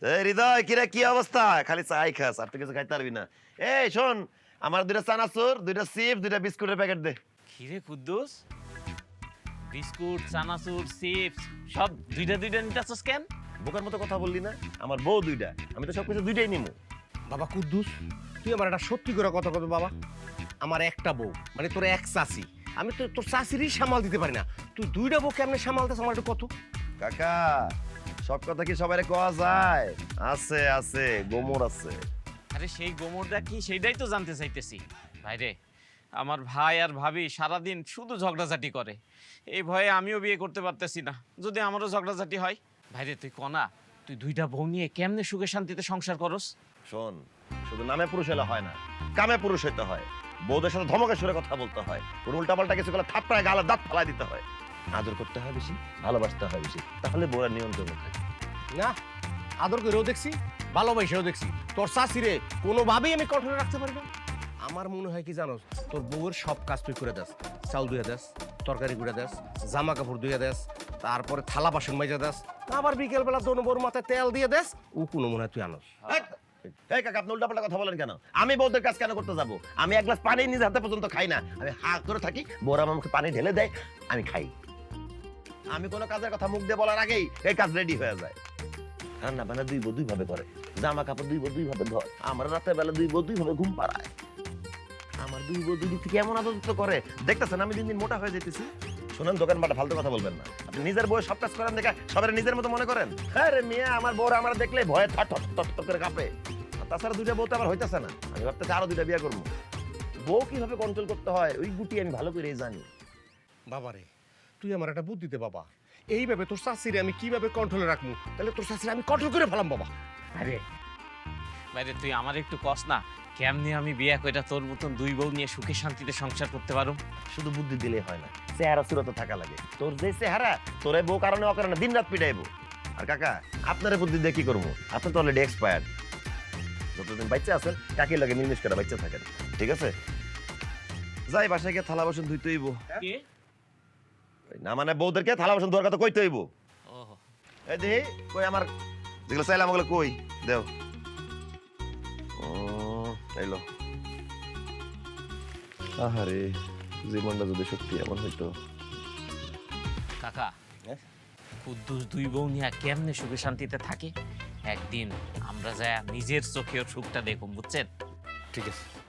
হৃদয় কিরে কি অবস্থা? খালি চাই খাস, আর তো কিছু খাইতে পারবি না। এই শোন, আমার দুইটা চানাচুর, দুইটা চিপস, দুইটা বিস্কুটের প্যাকেট দে। কিরে কুদ্দুস, বিস্কুট, চানাচুর, চিপস সব দুইটা দুইটা নিতেছস কেন? বোকার মতো কথা বললি না? আমার বউ দুইটা, আমি তো সবকিছু দুইটাই নিমু। বাবা কুদ্দুস, তুই আমার একটা সত্যি করে কথা কত বাবা। আমার একটা বউ, মানে তোর এক চাচি, আমি তো তোর চাচিরই সামাল দিতে পারি না। তুই দুইটা বউ কেমনে সামালতেছ আমার একটু কত। কাকা, সব কথা কি সবাইরে কোয়া যায়? আছে আছে, গোমর আছে। আরে সেই গোমরটা কি সেইটাই তো জানতে চাইতেছি। ভাইরে, আমার ভাই আর ভাবি সারাদিন শুধু ঝগড়াঝাটি করে। এই ভয়ে আমিও বিয়ে করতে পারতেছি না, যদি আমারও ঝগড়াঝাটি হয়। ভাইরে তুই কনা, তুই দুইটা বউ নিয়ে কেমনে সুখে শান্তিতে সংসার করস? শোন, শুধু নামে পুরুষ হলে হয় না, কামে পুরুষ হইতে হয়। বউদের সাথে ধমকে সুরে কথা বলতে হয়, কোন উল্টাপাল্টা কিছু করলে থাপড়ায় গালে দাঁত ফালাই দিতে হয়। আদর করতে হয় বেশি, ভালোবাসতে হয় বেশি, তাহলে বউরা নিয়ন্ত্রণে থাকে। না, আদর করেও দেখছি, ভালোবাসাও দেখছি, তোর চাচিরে কোনোভাবেই আমি কন্ট্রোলে রাখতে পারি না। আমার মনে হয় কি জানোস, তোর বউয়ের সব কাজ তুই করে দেস। চাউল ধুয়ে দেস, তরকারি গুঁড়ে দেস, জামা কাপড় ধুয়ে দেস, তারপরে থালা বাসন মাজা দেস, আবার বিকেল বেলা দোনো বউর মাথায় তেল দিয়ে দেস। ও কোনো মনে হয় তুই আনস। এই কাকা, আপনি উল্টাপাল্টা কথা বলেন কেন? আমি বউদের কাজ কেন করতে যাব? আমি এক গ্লাস পানি নিজে হাতে পর্যন্ত খাই না, আমি হা করে থাকি, বউরা আমাকে পানি ঢেলে দেয়, আমি খাই। আমি কোনো কাজের কথা মুখ দিয়ে বলার আগেই এই কাজ রেডি হয়ে যায়। রান্না বান্না দুই বউ দুই ভাবে করে, জামা কাপড় দুই বউ দুই ভাবে ধর, আমার রাতের বেলা দুই বউ দুই ভাবে ঘুম পাড়ায়। আমার দুই বউ দুই দিক থেকে এমন আদত করে, দেখতেছেন আমি দিন দিন মোটা হয়ে যেতেছি। শুনেন, দোকানপাটে ফালতু কথা বলবেন না। আপনি নিজের বউয়ের সব কাজ করেন দেখে সবাই নিজের মতো মনে করেন। হ্যাঁ রে মিয়া, আমার বউরা আমার দেখলে ভয়ে থট থট থট করে কাঁপে। আর তাছাড়া দুইটা বউ তো আমার হইতেছে না, আমি ভাবতেছি আরো দুইটা বিয়ে করবো। বউ কিভাবে কন্ট্রোল করতে হয় ওই গুটি আমি ভালো করে জানি। বাবারে, তুই আমার একটা বুদ্ধি দে বাবা। এইভাবে তোর চাচিরে আমি কিভাবে কন্ট্রোলে রাখবো, তাহলে তোর চাচিরে আমি কন্ট্রোল করে ফেলাম বাবা। আরে ভাইরে, তুই আমার একটু কস না, কেমনে আমি বিয়ে কইরা তোর মতন দুই বউ নিয়ে সুখে শান্তিতে সংসার করতে পারো? শুধু বুদ্ধি দিলে হয় না, চেহারা সুরত থাকা লাগে। তোর যে চেহারা, তোরে বউ কারণে অকারণে দিন রাত পিটাইবো। আর কাকা, আপনার বুদ্ধি দিয়ে কি করবো? আপনি তো অলরেডি এক্সপায়ার্ড। যতদিন বাচ্চা আছেন কাকি লাগে মিলমিশ করে বাচ্চা থাকেন, ঠিক আছে? যাই বাসায় গিয়ে থালা বাসন ধুইতে হইব। কে? না মানে বউদেরকে থালা বাসন ধোয়ার কথা কইতে হইব। ওহো, এই দেখি কই আমার যেগুলো চাইলাম ওগুলো কই দেও। এলো। আহারে, জীবনটা যদি সত্যি এমন হইতো। কাকা, হ্যাঁ? কুদ্দুস দুই বউ নিয়ে কেমনে সুখে শান্তিতে থাকে, একদিন আমরা যা নিজের চোখে ওর সুখটা দেখুন, বুঝছেন? ঠিক আছে,